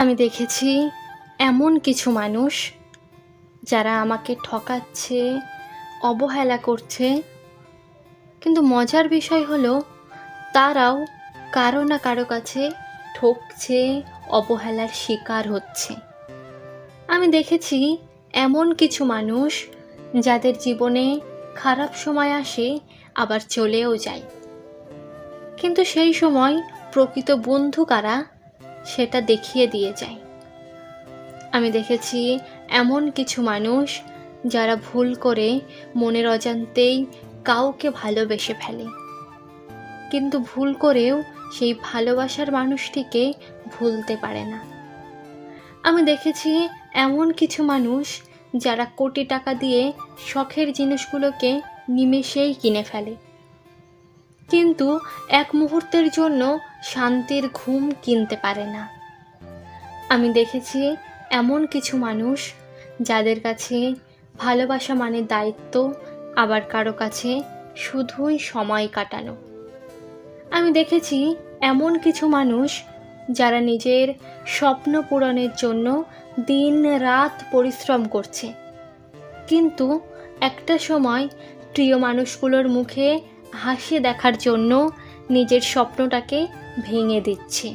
আমি দেখেছি এমন কিছু মানুষ যারা আমাকে ঠকাচ্ছে, অবহেলা করছে, কিন্তু মজার বিষয় হলো তারাও কারো না কারো কাছে ঠকছে, অবহেলার শিকার হচ্ছে। আমি দেখেছি এমন কিছু মানুষ যাদের জীবনে খারাপ সময় আসে আবার চলেও যায়, কিন্তু সেই সময় প্রকৃত বন্ধু কারা সেটা দেখিয়ে দিয়ে যায়। আমি দেখেছি এমন কিছু মানুষ যারা ভুল করে মনের অজান্তেই কাউকে ভালোবেসে ফেলে, কিন্তু ভুল করেও সেই ভালোবাসার মানুষটিকে ভুলতে পারে না। আমি দেখেছি এমন কিছু মানুষ যারা কোটি টাকা দিয়ে শখের জিনিসগুলোকে নিমেষেই কিনে ফেলে, কিন্তু এক মুহূর্তের জন্য শান্তির ঘুম কিনতে পারে না। আমি দেখেছি এমন কিছু মানুষ যাদের কাছে ভালোবাসা মানে দায়িত্ব, আবার কারো কাছে শুধুই সময় কাটানো। আমি দেখেছি এমন কিছু মানুষ যারা নিজের স্বপ্ন পূরণের জন্য দিন রাত পরিশ্রম করছে, কিন্তু একটা সময় প্রিয় মানুষগুলোর মুখে হাসি দেখার জন্য নিজের স্বপ্নটাকে ভেঙে দিচ্ছে।